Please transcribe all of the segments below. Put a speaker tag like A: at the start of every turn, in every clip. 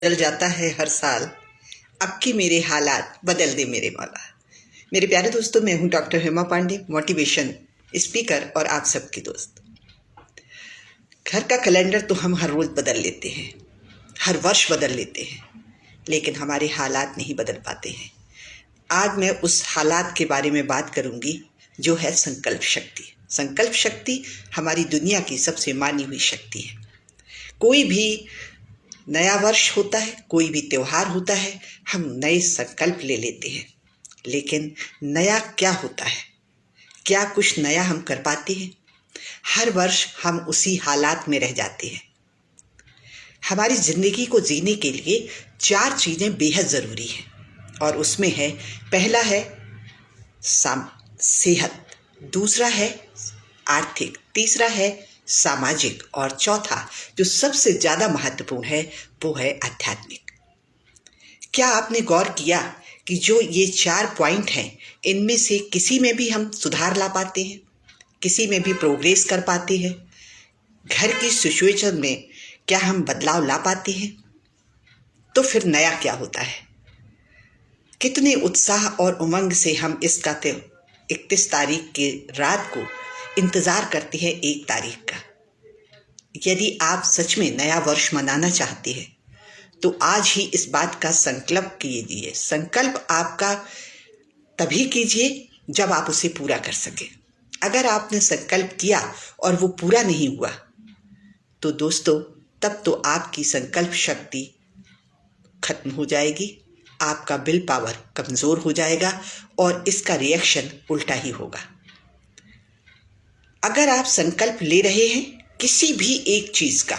A: बदल जाता है हर साल। अब की मेरे हालात बदल दे मेरे मौला। मेरे प्यारे दोस्तों, मैं हूं doctor Hema Pandey, motivation speaker और आप सबकी दोस्त। घर का कैलेंडर तो हम हर रोज बदल लेते हैं, हर वर्ष बदल लेते हैं, लेकिन हमारे हालात नहीं बदल पाते हैं। आज मैं उस हालात के बारे में बात करूंगी जो है संकल्प शक्ति। संकल्प शक्ति हमारी दुनिया की सबसे मानी हुई शक्ति है। कोई भी नया वर्ष होता है, कोई भी त्योहार होता है, हम नए संकल्प ले लेते हैं। लेकिन नया क्या होता है? क्या कुछ नया हम कर पाते हैं? हर वर्ष हम उसी हालात में रह जाते हैं। हमारी जिंदगी को जीने के लिए 4 चीजें बेहद जरूरी हैं और उसमें है, पहला है सेहत, दूसरा है आर्थिक, तीसरा है सामाजिक और चौथा जो सबसे ज्यादा महत्वपूर्ण है वो है आध्यात्मिक। क्या आपने गौर किया कि जो ये 4 पॉइंट हैं, इनमें से किसी में भी हम सुधार ला पाते हैं, किसी में भी प्रोग्रेस कर पाते हैं? घर की सिचुएशन में क्या हम बदलाव ला पाते हैं? तो फिर नया क्या होता है? कितने उत्साह और उमंग से हम इसका 31 तारीख की रात को इंतजार करते हैं 1 तारीख का। यदि आप सच में नया वर्ष मनाना चाहते हैं तो आज ही इस बात का संकल्प कीजिए। संकल्प आपका तभी कीजिए जब आप उसे पूरा कर सके। अगर आपने संकल्प किया और वो पूरा नहीं हुआ तो दोस्तों, तब तो आपकी संकल्प शक्ति खत्म हो जाएगी, आपका विल पावर कमजोर हो जाएगा और इसका रिएक्शन उल्टा ही होगा। अगर आप संकल्प ले रहे हैं किसी भी एक चीज का,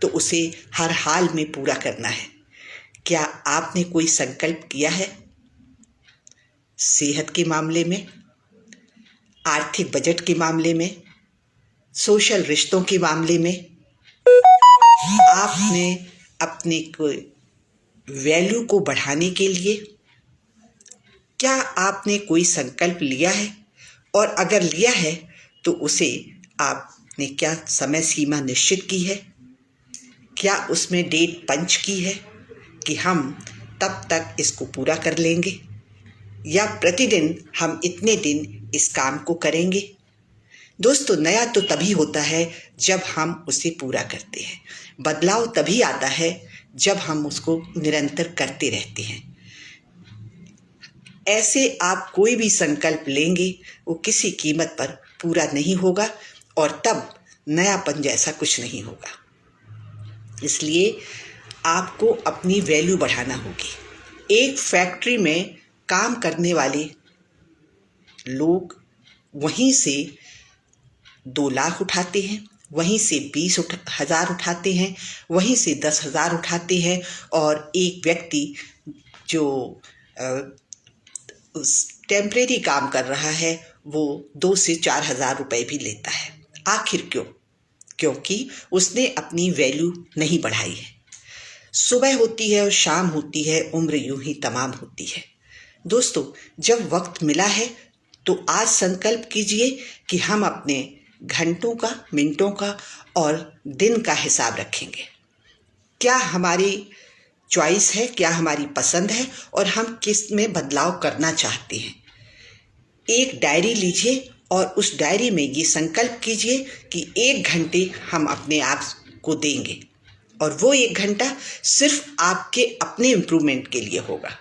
A: तो उसे हर हाल में पूरा करना है। क्या आपने कोई संकल्प किया है? सेहत के मामले में, आर्थिक बजट के मामले में, सोशल रिश्तों के मामले में, आपने अपने वैल्यू को बढ़ाने के लिए क्या आपने कोई संकल्प लिया है? और अगर लिया है तो उसे आपने क्या समय सीमा निश्चित की है? क्या उसमें डेट पंच की है कि हम तब तक इसको पूरा कर लेंगे, या प्रतिदिन हम इतने दिन इस काम को करेंगे? दोस्तों, नया तो तभी होता है जब हम उसे पूरा करते हैं। बदलाव तभी आता है जब हम उसको निरंतर करते रहते हैं। ऐसे आप कोई भी संकल्प लेंगे वो किसी कीमत पर पूरा नहीं होगा और तब नयापन जैसा कुछ नहीं होगा। इसलिए आपको अपनी वैल्यू बढ़ाना होगी। एक फैक्ट्री में काम करने वाले लोग वहीं से 2 लाख उठाते हैं, वहीं से 20,000 उठाते हैं, वहीं से 10,000 उठाते हैं और एक व्यक्ति जो टेम्परेरी काम कर रहा है वो 2 से 4,000 रुपए भी लेता है। आखिर क्यों? क्योंकि उसने अपनी वैल्यू नहीं बढ़ाई है। सुबह होती है और शाम होती है, उम्र यूं ही तमाम होती है। दोस्तों, जब वक्त मिला है तो आज संकल्प कीजिए कि हम अपने घंटों का, मिनटों का और दिन का हिसाब रखेंगे। क्या हमारी चॉइस है, क्या हमारी पसंद है और हम किस में बदलाव करना चाहते हैं? एक डायरी लीजिए और उस डायरी में ये संकल्प कीजिए कि 1 घंटे हम अपने आप को देंगे और वो 1 घंटा सिर्फ आपके अपने इम्प्रूवमेंट के लिए होगा।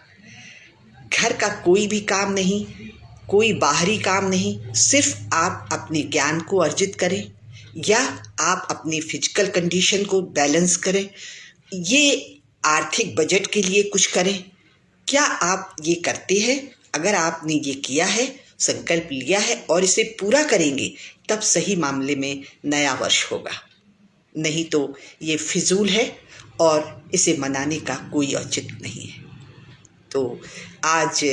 A: घर का कोई भी काम नहीं, कोई बाहरी काम नहीं, सिर्फ आप अपने ज्ञान को अर्जित करें या आप अपनी फिजिकल कंडीशन को बैलेंस करें, ये आर्थिक बजट के लिए कुछ करें। क्या आप ये करते हैं? अगर आपने ये किया है, संकल्प लिया है और इसे पूरा करेंगे, तब सही मामले में नया वर्ष होगा। नहीं तो ये फिजूल है और इसे मनाने का कोई औचित्य नहीं है। तो आज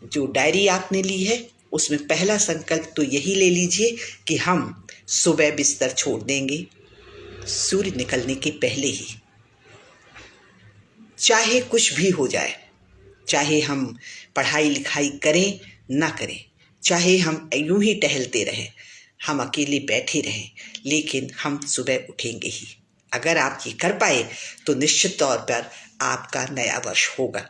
A: जो डायरी आपने ली है उसमें पहला संकल्प तो यही ले लीजिए कि हम सुबह बिस्तर छोड़ देंगे सूर्य निकलने के पहले ही। चाहे कुछ भी हो जाए, चाहे हम पढ़ाई लिखाई करें ना करें, चाहे हम यूं ही टहलते रहें, हम अकेले बैठे रहें, लेकिन हम सुबह उठेंगे ही। अगर आप ये कर पाए तो निश्चित तौर पर आपका नया वर्ष होगा।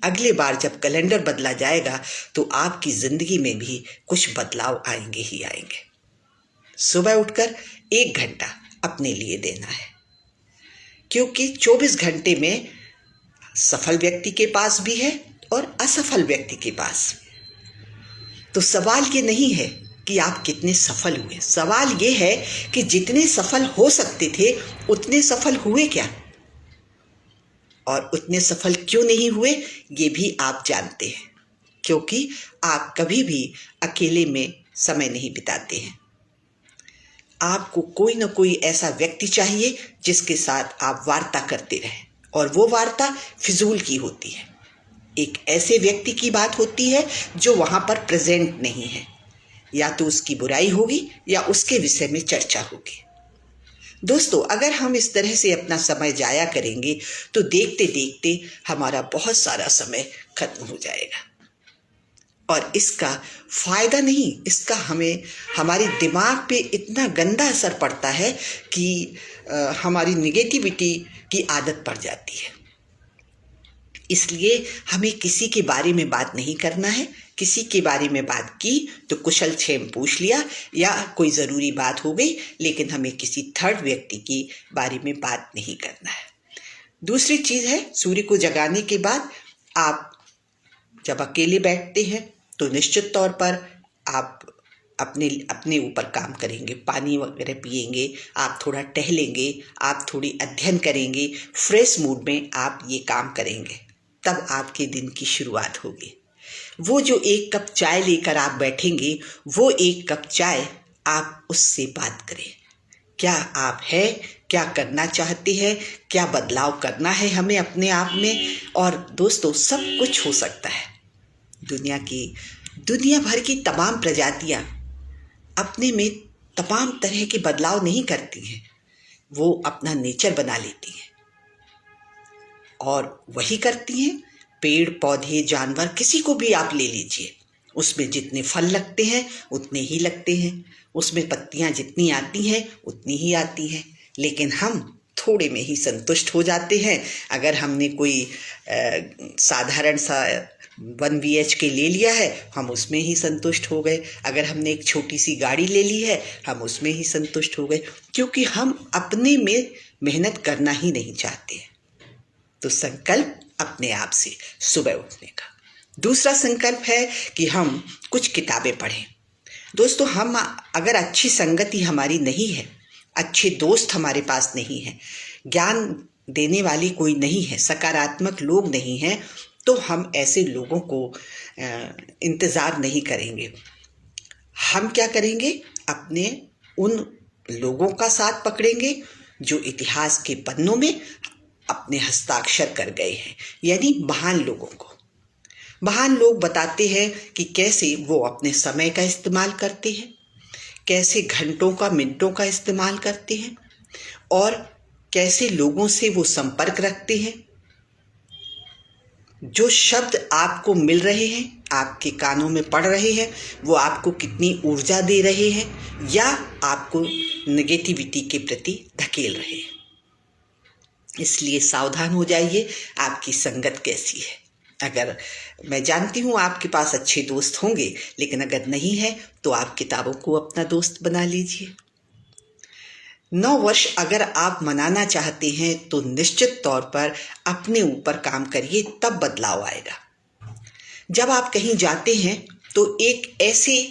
A: अगली बार जब कैलेंडर बदला जाएगा तो आपकी जिंदगी में भी कुछ बदलाव आएंगे ही आएंगे। सुबह उठकर 1 घंटा अपने लिए देना है, क्योंकि 24 घंटे में सफल व्यक्ति के पास भी है और असफल व्यक्ति के पास। तो सवाल ये नहीं है कि आप कितने सफल हुए, सवाल ये है कि जितने सफल हो सकते थे उतने सफल हुए क्या, और उतने सफल क्यों नहीं हुए ये भी आप जानते हैं, क्योंकि आप कभी भी अकेले में समय नहीं बिताते हैं। आपको कोई ना कोई ऐसा व्यक्ति चाहिए जिसके साथ आप वार्ता करते रहें, और वो वार्ता फिजूल की होती है। एक ऐसे व्यक्ति की बात होती है जो वहां पर प्रेजेंट नहीं है, या तो उसकी बुराई होगी या उसके विषय में चर्चा होगी। दोस्तों, अगर हम इस तरह से अपना समय जाया करेंगे तो देखते देखते हमारा बहुत सारा समय खत्म हो जाएगा, और इसका फायदा नहीं, इसका हमें हमारे दिमाग पे इतना गंदा असर पड़ता है कि हमारी निगेटिविटी की आदत पड़ जाती है। इसलिए हमें किसी के बारे में बात नहीं करना है। किसी के बारे में बात की तो कुशल क्षेम पूछ लिया या कोई ज़रूरी बात हो गई, लेकिन हमें किसी थर्ड व्यक्ति के बारे में बात नहीं करना है। दूसरी चीज़ है, सूर्य को जगाने के बाद आप जब अकेले बैठते हैं तो निश्चित तौर पर आप अपने ऊपर काम करेंगे, पानी वगैरह पिएंगे, आप थोड़ा टहलेंगे, आप थोड़ी अध्ययन करेंगे, फ्रेश मूड में आप ये काम करेंगे, तब आपके दिन की शुरुआत होगी। वो जो 1 कप चाय लेकर आप बैठेंगे, वो 1 कप चाय आप उससे बात करें। क्या आप है, क्या करना चाहते हैं, क्या बदलाव करना है हमें अपने आप में। और दोस्तों, सब कुछ हो सकता है। दुनिया भर की तमाम प्रजातियां अपने में तमाम तरह के बदलाव नहीं करती हैं, वो अपना नेचर बना लेती हैं, और वही करती हैं पेड़ पौधे जानवर। किसी को भी आप ले लीजिए, उसमें जितने फल लगते हैं उतने ही लगते हैं, उसमें पत्तियां जितनी आती हैं उतनी ही आती हैं, लेकिन हम थोड़े में ही संतुष्ट हो जाते हैं। अगर हमने कोई साधारण सा 1 BHK ले लिया है, हम उसमें ही संतुष्ट हो गए। अगर हमने एक छोटी सी गाड़ी ले ली है, हम उसमें ही संतुष्ट हो गए, क्योंकि हम अपने में मेहनत करना ही नहीं चाहते। तो संकल्प अपने आप से सुबह उठने का। दूसरा संकल्प है कि हम कुछ किताबें पढ़ें। दोस्तों, हम अगर अच्छी संगति हमारी नहीं है, अच्छे दोस्त हमारे पास नहीं है, ज्ञान देने वाली कोई नहीं है, सकारात्मक लोग नहीं हैं, तो हम ऐसे लोगों को इंतज़ार नहीं करेंगे। हम क्या करेंगे, अपने उन लोगों का साथ पकड़ेंगे जो इतिहास के पन्नों में अपने हस्ताक्षर कर गए हैं, यानी महान लोगों को। महान लोग बताते हैं कि कैसे वो अपने समय का इस्तेमाल करते हैं, कैसे घंटों का मिनटों का इस्तेमाल करते हैं, और कैसे लोगों से वो संपर्क रखते हैं। जो शब्द आपको मिल रहे हैं, आपके कानों में पड़ रहे हैं, वो आपको कितनी ऊर्जा दे रहे हैं या आपको नेगेटिविटी के प्रति धकेल रहे हैं। इसलिए सावधान हो जाइए, आपकी संगत कैसी है। अगर मैं जानती हूँ आपके पास अच्छे दोस्त होंगे, लेकिन अगर नहीं है तो आप किताबों को अपना दोस्त बना लीजिए। 9 वर्ष अगर आप मनाना चाहते हैं तो निश्चित तौर पर अपने ऊपर काम करिए, तब बदलाव आएगा। जब आप कहीं जाते हैं तो एक ऐसे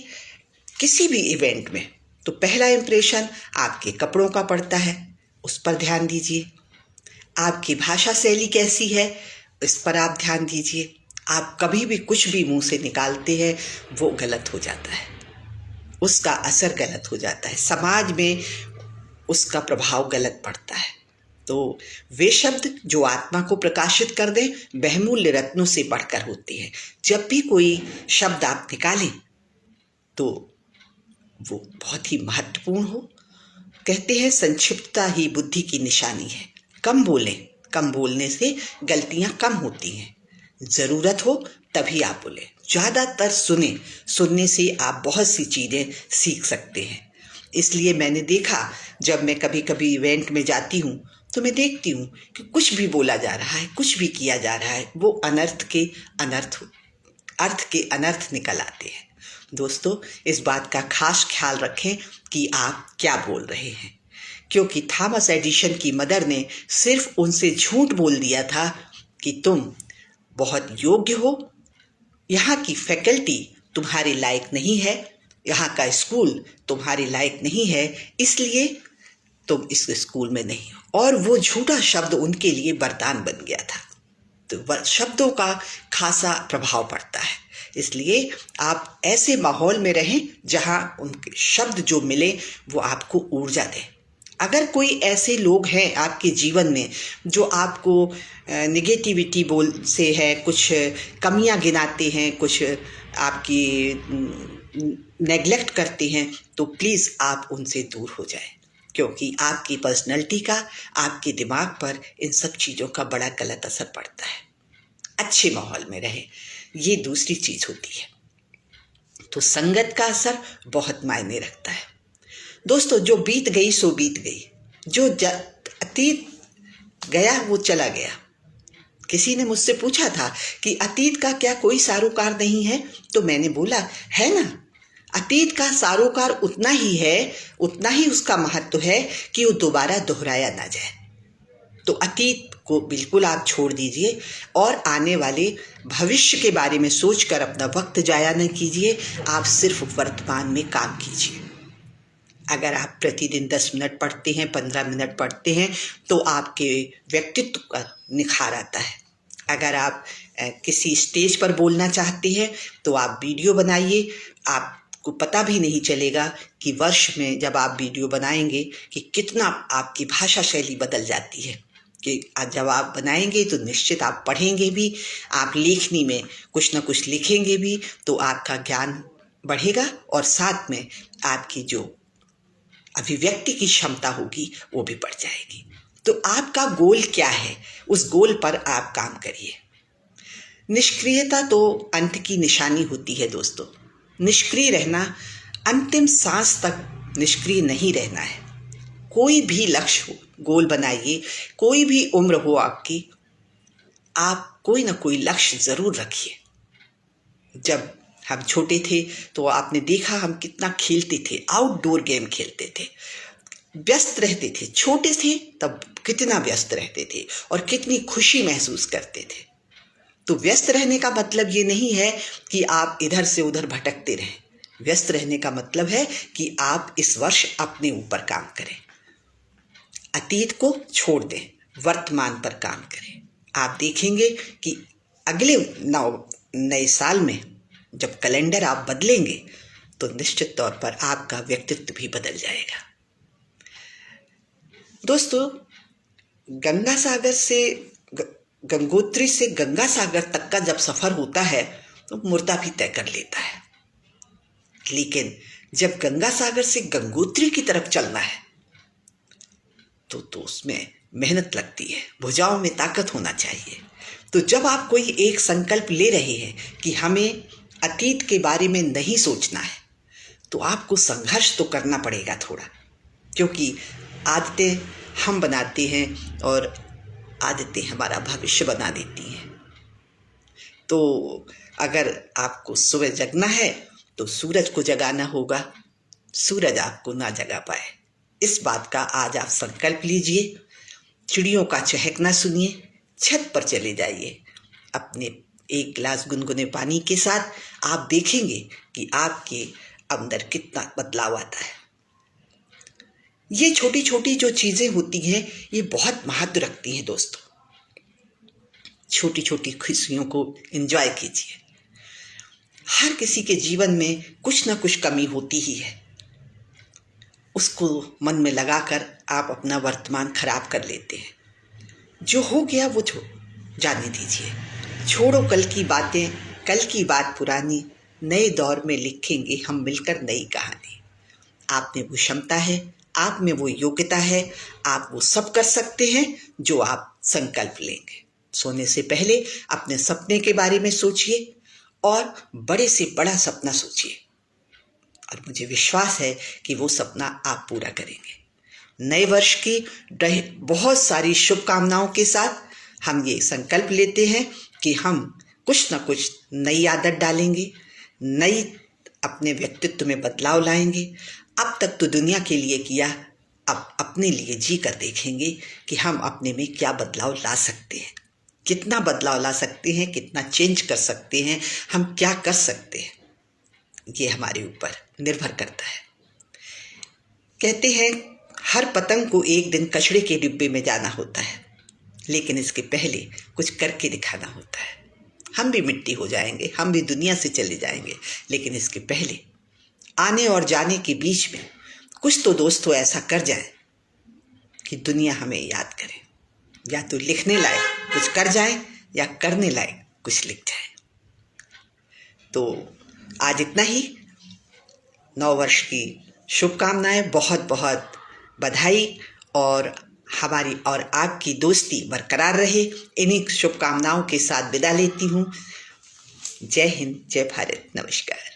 A: किसी भी इवेंट में तो पहला इंप्रेशन आपके कपड़ों का पड़ता है, उस पर ध्यान दीजिए। आपकी भाषा शैली कैसी है, इस पर आप ध्यान दीजिए। आप कभी भी कुछ भी मुंह से निकालते हैं वो गलत हो जाता है, उसका असर गलत हो जाता है, समाज में उसका प्रभाव गलत पड़ता है। तो वे शब्द जो आत्मा को प्रकाशित कर दें, बहुमूल्य रत्नों से बढ़कर होते हैं। जब भी कोई शब्द आप निकालें तो वो बहुत ही महत्वपूर्ण हो। कहते हैं संक्षिप्तता ही बुद्धि की निशानी है। कम बोलें, कम बोलने से गलतियां कम होती हैं। ज़रूरत हो तभी आप बोलें। ज़्यादातर सुनने से आप बहुत सी चीज़ें सीख सकते हैं। इसलिए मैंने देखा, जब मैं कभी कभी इवेंट में जाती हूँ तो मैं देखती हूँ कि कुछ भी बोला जा रहा है, कुछ भी किया जा रहा है, वो अर्थ के अनर्थ निकल आते हैं। दोस्तों, इस बात का खास ख्याल रखें कि आप क्या बोल रहे हैं, क्योंकि थॉमस एडिसन की मदर ने सिर्फ उनसे झूठ बोल दिया था कि तुम बहुत योग्य हो, यहाँ की फैकल्टी तुम्हारे लायक नहीं है, यहाँ का स्कूल तुम्हारे लायक नहीं है, इसलिए तुम इस स्कूल में नहीं हो। और वो झूठा शब्द उनके लिए वरदान बन गया था। तो शब्दों का खासा प्रभाव पड़ता है, इसलिए आप ऐसे माहौल में रहें जहाँ उनके शब्द जो मिले वो आपको ऊर्जा दें। अगर कोई ऐसे लोग हैं आपके जीवन में जो आपको निगेटिविटी बोल से है, कुछ कमियां गिनाते हैं, कुछ आपकी नेग्लेक्ट करते हैं, तो प्लीज़ आप उनसे दूर हो जाएं, क्योंकि आपकी पर्सनैलिटी का, आपके दिमाग पर इन सब चीज़ों का बड़ा गलत असर पड़ता है। अच्छे माहौल में रहें, ये दूसरी चीज़ होती है। तो संगत का असर बहुत मायने रखता है। दोस्तों, जो बीत गई सो बीत गई, जो अतीत गया वो चला गया। किसी ने मुझसे पूछा था कि अतीत का क्या कोई सारोकार नहीं है, तो मैंने बोला है ना, अतीत का सारोकार उतना ही है, उतना ही उसका महत्व है कि वो दोबारा दोहराया ना जाए। तो अतीत को बिल्कुल आप छोड़ दीजिए और आने वाले भविष्य के बारे में सोचकर अपना वक्त जाया न कीजिए। आप सिर्फ वर्तमान में काम कीजिए। अगर आप प्रतिदिन 10 मिनट पढ़ते हैं, 15 मिनट पढ़ते हैं, तो आपके व्यक्तित्व का निखार आता है। अगर आप किसी स्टेज पर बोलना चाहते हैं तो आप वीडियो बनाइए। आपको पता भी नहीं चलेगा कि वर्ष में जब आप वीडियो बनाएंगे कि कितना आपकी भाषा शैली बदल जाती है। कि जब आप बनाएंगे तो निश्चित आप पढ़ेंगे भी, आप लेखनी में कुछ न कुछ लिखेंगे भी, तो आपका ज्ञान बढ़ेगा और साथ में आपकी जो अभिव्यक्ति की क्षमता होगी वो भी बढ़ जाएगी। तो आपका गोल क्या है, उस गोल पर आप काम करिए। निष्क्रियता तो अंत की निशानी होती है दोस्तों। निष्क्रिय रहना, अंतिम सांस तक निष्क्रिय नहीं रहना है। कोई भी लक्ष्य हो, गोल बनाइए, कोई भी उम्र हो आपकी, आप कोई ना कोई लक्ष्य जरूर रखिए। जब हम छोटे थे तो आपने देखा हम कितना खेलते थे, आउटडोर गेम खेलते थे, व्यस्त रहते थे। छोटे थे तब कितना व्यस्त रहते थे और कितनी खुशी महसूस करते थे। तो व्यस्त रहने का मतलब ये नहीं है कि आप इधर से उधर भटकते रहें। व्यस्त रहने का मतलब है कि आप इस वर्ष अपने ऊपर काम करें, अतीत को छोड़ दें, वर्तमान पर काम करें। आप देखेंगे कि अगले नए साल में जब कैलेंडर आप बदलेंगे तो निश्चित तौर पर आपका व्यक्तित्व भी बदल जाएगा। दोस्तों, गंगोत्री से गंगा सागर तक का जब सफर होता है तो मुर्दा भी तय कर लेता है, लेकिन जब गंगा सागर से गंगोत्री की तरफ चलना है तो उसमें मेहनत लगती है, भुजाओं में ताकत होना चाहिए। तो जब आप कोई एक संकल्प ले रहे हैं कि हमें अतीत के बारे में नहीं सोचना है, तो आपको संघर्ष तो करना पड़ेगा थोड़ा, क्योंकि आदतें हम बनाते हैं और आदतें हमारा भविष्य बना देती हैं। तो अगर आपको सुबह जगना है तो सूरज को जगाना होगा, सूरज आपको ना जगा पाए। इस बात का आज आप संकल्प लीजिए। चिड़ियों का चहकना सुनिए, छत पर चले जाइए अपने एक गिलास गुनगुने पानी के साथ। आप देखेंगे कि आपके अंदर कितना बदलाव आता है। ये छोटी छोटी जो चीज़ें होती हैं ये बहुत महत्व रखती हैं दोस्तों। छोटी छोटी खुशियों को एंजॉय कीजिए। हर किसी के जीवन में कुछ ना कुछ कमी होती ही है, उसको मन में लगाकर आप अपना वर्तमान खराब कर लेते हैं। जो हो गया वो जाने दीजिए, छोड़ो कल की बातें, कल की बात पुरानी, नए दौर में लिखेंगे हम मिलकर नई कहानी। आप में वो क्षमता है, आप में वो योग्यता है, आप वो सब कर सकते हैं जो आप संकल्प लेंगे। सोने से पहले अपने सपने के बारे में सोचिए और बड़े से बड़ा सपना सोचिए। और मुझे विश्वास है कि वो सपना आप पूरा करेंगे। नए वर्ष की बहुत सारी शुभकामनाओं के साथ हम ये संकल्प लेते हैं कि हम कुछ ना कुछ नई आदत डालेंगे, नई अपने व्यक्तित्व में बदलाव लाएंगे। अब तक तो दुनिया के लिए किया, अब अपने लिए जी कर देखेंगे कि हम अपने में क्या बदलाव ला सकते हैं, कितना बदलाव ला सकते हैं, कितना चेंज कर सकते हैं, हम क्या कर सकते हैं, ये हमारे ऊपर निर्भर करता है। कहते हैं हर पतंग को एक दिन कचड़े के डिब्बे में जाना होता है, लेकिन इसके पहले कुछ करके दिखाना होता है। हम भी मिट्टी हो जाएंगे, हम भी दुनिया से चले जाएंगे, लेकिन इसके पहले आने और जाने के बीच में कुछ तो दोस्तों ऐसा कर जाए कि दुनिया हमें याद करे। या तो लिखने लायक कुछ कर जाए या करने लायक कुछ लिख जाए। तो आज इतना ही। नव वर्ष की शुभकामनाएं, बहुत बहुत बधाई, और हमारी और आपकी दोस्ती बरकरार रहे। इन्हीं शुभकामनाओं के साथ विदा लेती हूँ। जय हिंद, जय भारत, नमस्कार।